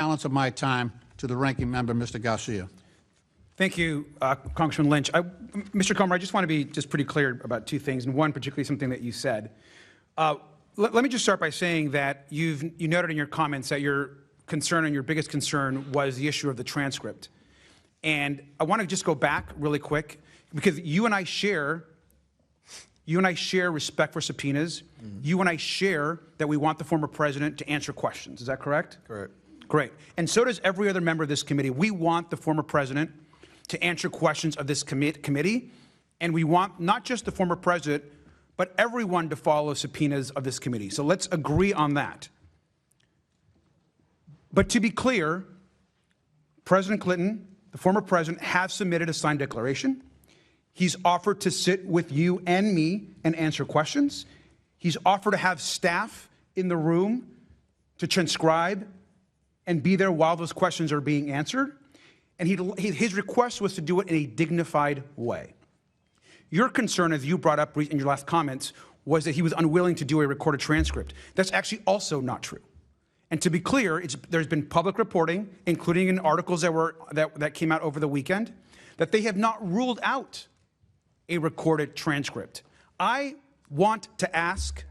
balance of my time to the ranking member, Mr. Garcia. Thank you, Congressman Lynch. Mr. Comer, I just want to be pretty clear about two things, and one particularly something that you said. Let me just start by saying that you noted in your comments that your concern and your biggest concern was the issue of the transcript. And I want to just go back really quick because you and I share respect for subpoenas. Mm-hmm. You and I share that we want the former president to answer questions. Is that correct? Correct. Great. And so does every other member of this committee. We want the former president to answer questions of this committee, and we want not just the former president, but everyone to follow subpoenas of this committee. So let's agree on that. But to be clear, President Clinton, the former president, has submitted a signed declaration. He's offered to sit with you and me and answer questions. He's offered to have staff in the room to transcribe and be there while those questions are being answered. And his request was to do it in a dignified way. Your concern, as you brought up in your last comments, was that he was unwilling to do a recorded transcript. That's actually also not true. And to be clear, there's been public reporting, including in articles that came out over the weekend, that they have not ruled out a recorded transcript. I want to ask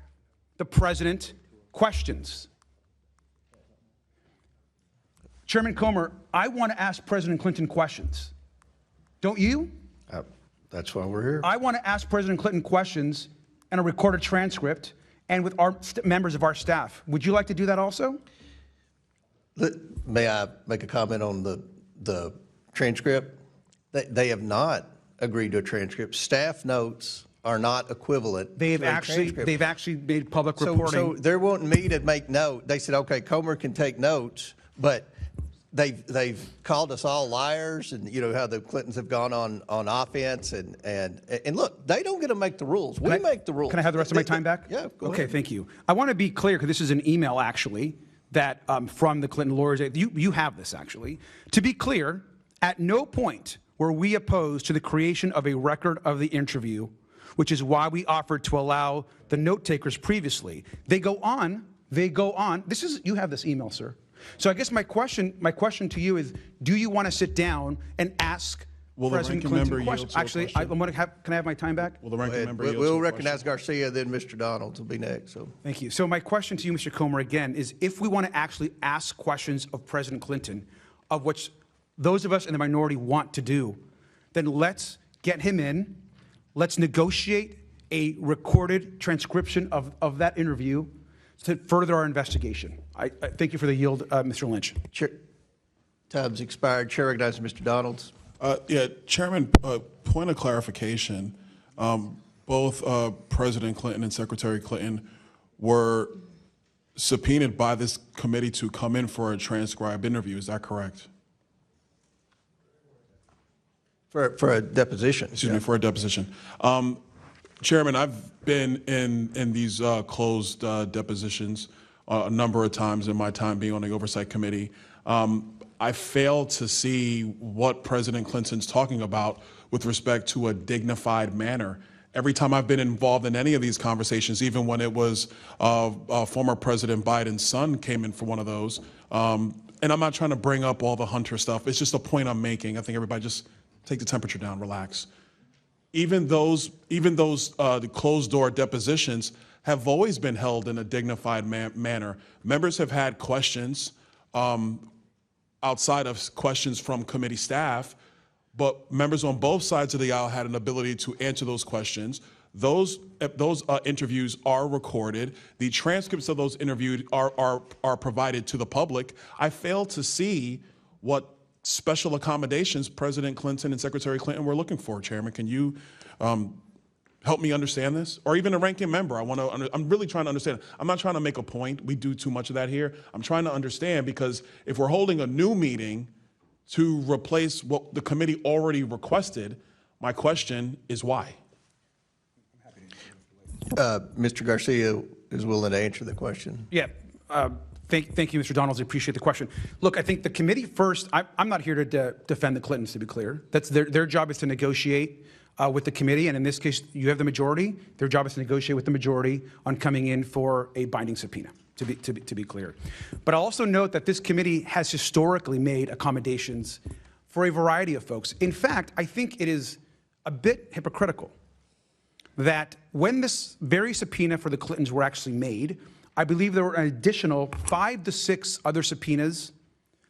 the president questions. Chairman Comer, I want to ask President Clinton questions. Don't you? That's why we're here. I want to ask President Clinton questions and a recorded transcript and with our members of our staff. Would you like to do that also? May I make a comment on the transcript? They have not agreed to a transcript. Staff notes are not equivalent. They've actually made public reporting. So they're wanting me to make note. They said, okay, Comer can take notes, but they've called us all liars, and you know how the Clintons have gone on offense, and look, they don't get to make the rules. We make the rules. Can I have the rest of my time back? Yeah, go Okay, ahead. thank you. I want to be clear, because this is an email actually that from the Clinton lawyers. You have this actually. To be clear, at no point were we opposed to the creation of a record of the interview, which is why we offered to allow the note takers previously. They go on. You have this email, sir. So I guess my question to you is, do you want to sit down and ask President Clinton questions? Actually, can I have my time back? Will the ranking member yield? We'll recognize Garcia, then Mr. Donalds will be next. So. Thank you. So my question to you, Mr. Comer, again, is if we want to actually ask questions of President Clinton, of which those of us in the minority want to do, then let's get him in. Let's negotiate a recorded transcription of that interview to further our investigation. I thank you for the yield, Mr. Lynch. Time's expired. Chair recognizes Mr. Donalds. Yeah, Chairman, point of clarification. Both President Clinton and Secretary Clinton were subpoenaed by this committee to come in for a transcribed interview. Is that correct? For a deposition. Excuse me, for a deposition. Chairman, I've been in these closed depositions a number of times in my time being on the Oversight Committee. I fail to see what President Clinton's talking about with respect to a dignified manner. Every time I've been involved in any of these conversations, even when it was former President Biden's son came in for one of those, and I'm not trying to bring up all the Hunter stuff, it's just a point I'm making. I think everybody just take the temperature down, relax. Even those the closed-door depositions have always been held in a dignified manner. Members have had questions outside of questions from committee staff, but members on both sides of the aisle had an ability to answer those questions. Those interviews are recorded. The transcripts of those interviews are provided to the public. I fail to see what special accommodations President Clinton and Secretary Clinton were looking for. Chairman, can you help me understand this? Or even a ranking member. I'm really trying to understand. I'm not trying to make a point. We do too much of that here. I'm trying to understand, because if we're holding a new meeting to replace what the committee already requested, my question is why? Mr. Garcia is willing to answer the question. Yeah. Thank you, Mr. Donalds. I appreciate the question. Look, I think the committee first, I'm not here to defend the Clintons, to be clear. That's their job is to negotiate with the committee, and in this case, you have the majority. Their job is to negotiate with the majority on coming in for a binding subpoena, to be clear. But I'll also note that this committee has historically made accommodations for a variety of folks. In fact, I think it is a bit hypocritical that when this very subpoena for the Clintons were actually made, I believe there were an additional 5 to 6 other subpoenas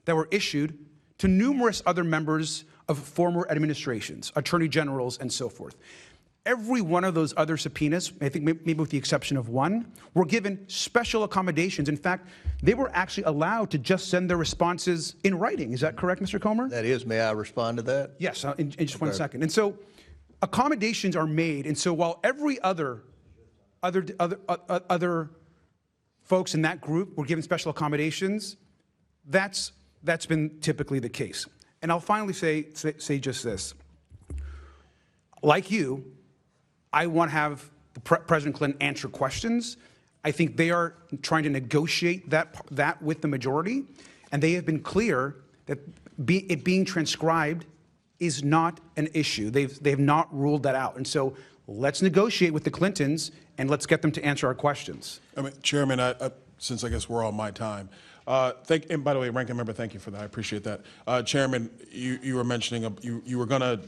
that were issued to numerous other members of former administrations, attorney generals, and so forth. Every one of those other subpoenas, I think maybe with the exception of one, were given special accommodations. In fact, they were actually allowed to just send their responses in writing. Is that correct, Mr. Comer? That is, may I respond to that? Yes, in just 1 second. And so accommodations are made. And so while every other folks in that group were given special accommodations, that's been typically the case. And I'll finally say just this. Like you, I want to have President Clinton answer questions. I think they are trying to negotiate that with the majority, and they have been clear that it being transcribed is not an issue. they have not ruled that out. And so let's negotiate with the Clintons, and let's get them to answer our questions. I mean, Chairman, since I guess we're on my time, and by the way, Ranking Member, thank you for that. I appreciate that. Chairman, you were mentioning you were going to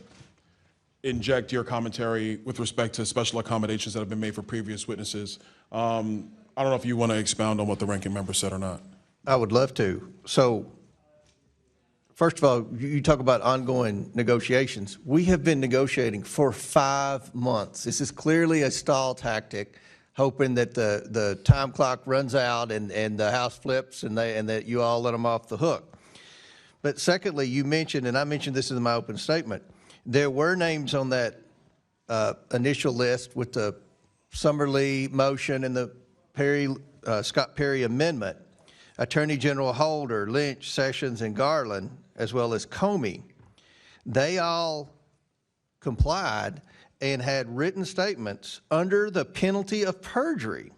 inject your commentary with respect to special accommodations that have been made for previous witnesses. I don't know if you want to expound on what the Ranking Member said or not. I would love to. So, first of all, you talk about ongoing negotiations. We have been negotiating for 5 months. This is clearly a stall tactic, hoping that the time clock runs out and the House flips and that you all let them off the hook. But secondly, you mentioned, and I mentioned this in my open statement, there were names on that initial list with the Summerlee motion and the Scott Perry amendment, Attorney General Holder, Lynch, Sessions, and Garland, as well as Comey. They all complied and had written statements under the penalty of perjury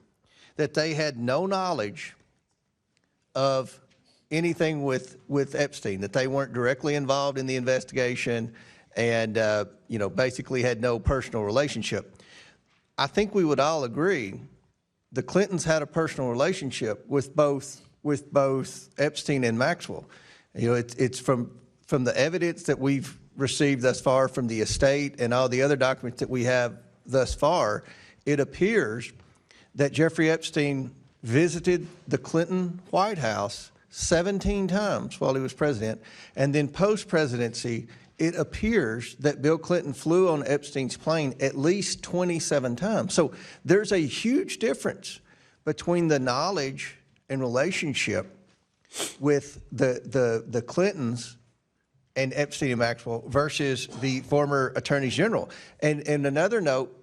that they had no knowledge of anything with Epstein, that they weren't directly involved in the investigation and basically had no personal relationship. I think we would all agree the Clintons had a personal relationship with both Epstein and Maxwell. It's from the evidence that we've received thus far from the estate and all the other documents that we have thus far, it appears that Jeffrey Epstein visited the Clinton White House 17 times while he was president, and then post-presidency, it appears that Bill Clinton flew on Epstein's plane at least 27 times. So there's a huge difference between the knowledge and relationship with the Clintons and Epstein and Maxwell versus the former attorneys general. And another note,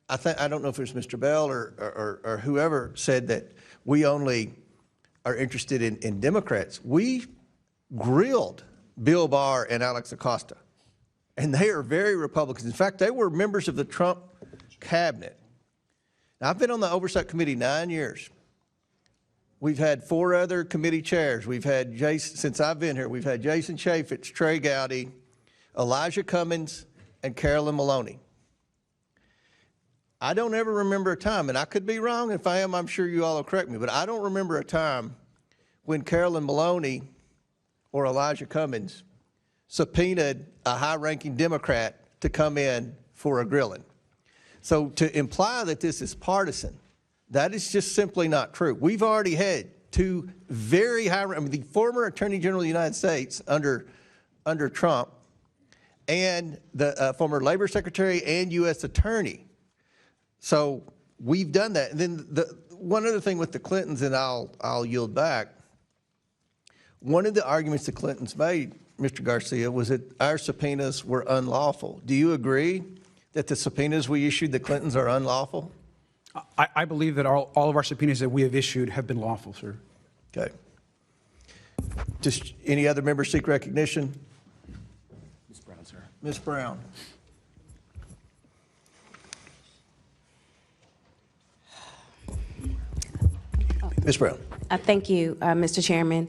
I don't know if it was Mr. Bell or whoever said that we only are interested in Democrats. We grilled Bill Barr and Alex Acosta, and they are very Republicans. In fact, they were members of the Trump cabinet. Now, I've been on the Oversight Committee 9 years. We've had 4 other committee chairs. We've had Jason, since I've been here, we've had Jason Chaffetz, Trey Gowdy, Elijah Cummings, and Carolyn Maloney. I don't ever remember a time, and I could be wrong. If I am, I'm sure you all will correct me, but I don't remember a time when Carolyn Maloney or Elijah Cummings subpoenaed a high-ranking Democrat to come in for a grilling. So to imply that this is partisan, that is just simply not true. We've already had 2 very high, the former Attorney General of the United States under Trump and the former Labor Secretary and U.S. Attorney. So we've done that. And then one other thing with the Clintons, and I'll yield back. One of the arguments the Clintons made, Mr. Garcia, was that our subpoenas were unlawful. Do you agree that the subpoenas we issued the Clintons are unlawful? I believe that all of our subpoenas that we have issued have been lawful, sir. Okay. Just any other members seek recognition? Ms. Brown, sir. Ms. Brown. Ms. Brown. Thank you, Mr. Chairman.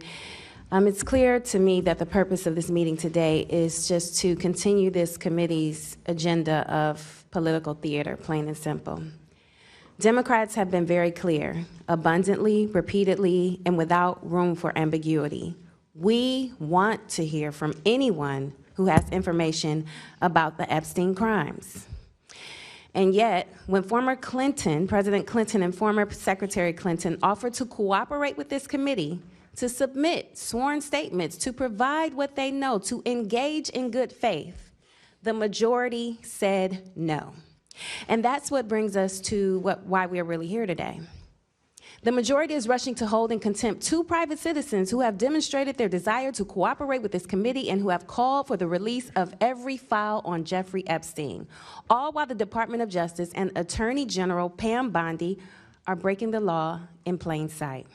It's clear to me that the purpose of this meeting today is just to continue this committee's agenda of political theater, plain and simple. Democrats have been very clear, abundantly, repeatedly, and without room for ambiguity. We want to hear from anyone who has information about the Epstein crimes. And yet, when former President Clinton and former Secretary Clinton offered to cooperate with this committee to submit sworn statements, to provide what they know, to engage in good faith, the majority said no. And that's what brings us to why we are really here today. The majority is rushing to hold in contempt two private citizens who have demonstrated their desire to cooperate with this committee and who have called for the release of every file on Jeffrey Epstein, all while the Department of Justice and Attorney General Pam Bondi are breaking the law in plain sight.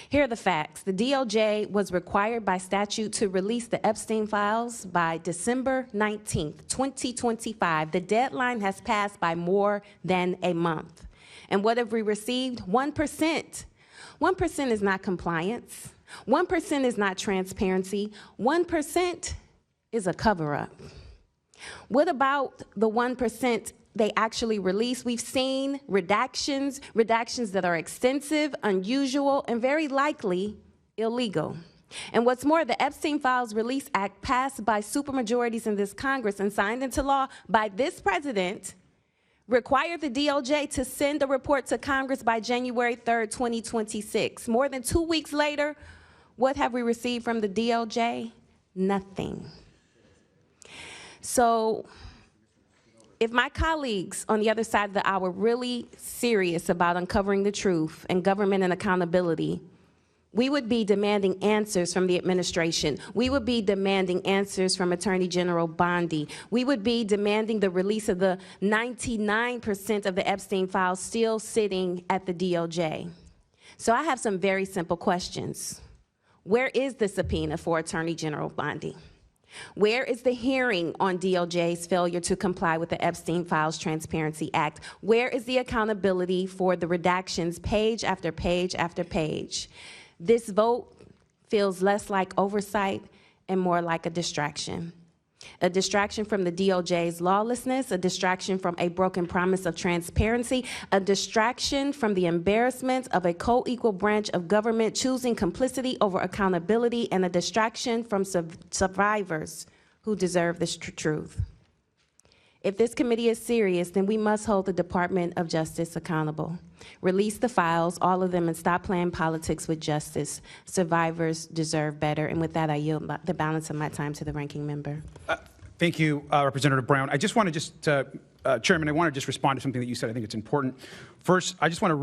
Here are the facts. The DOJ was required by statute to release the Epstein files by December 19th, 2025. The deadline has passed by more than a month. And what have we received? 1%. 1% is not compliance. 1% is not transparency. 1% is a cover-up. What about the 1% they actually release? We've seen redactions that are extensive, unusual, and very likely illegal. And what's more, the Epstein Files Release Act, passed by supermajorities in this Congress and signed into law by this president, required the DOJ to send a report to Congress by January 3rd, 2026. More than 2 weeks later, what have we received from the DOJ? Nothing. So if my colleagues on the other side of the aisle were really serious about uncovering the truth and government and accountability, we would be demanding answers from the administration. We would be demanding answers from Attorney General Bondi. We would be demanding the release of the 99% of the Epstein files still sitting at the DOJ. So I have some very simple questions. Where is the subpoena for Attorney General Bondi? Where is the hearing on DOJ's failure to comply with the Epstein Files Transparency Act? Where is the accountability for the redactions page after page after page? This vote feels less like oversight and more like a distraction. A distraction from the DOJ's lawlessness, a distraction from a broken promise of transparency, a distraction from the embarrassment of a co-equal branch of government choosing complicity over accountability, and a distraction from survivors who deserve the truth. If this committee is serious, then we must hold the Department of Justice accountable. Release the files, all of them, and stop playing politics with justice. Survivors deserve better. And with that, I yield the balance of my time to the ranking member. Thank you, Representative Brown. I just want to Chairman, I want to just respond to something that you said. I think it's important. First, I just want to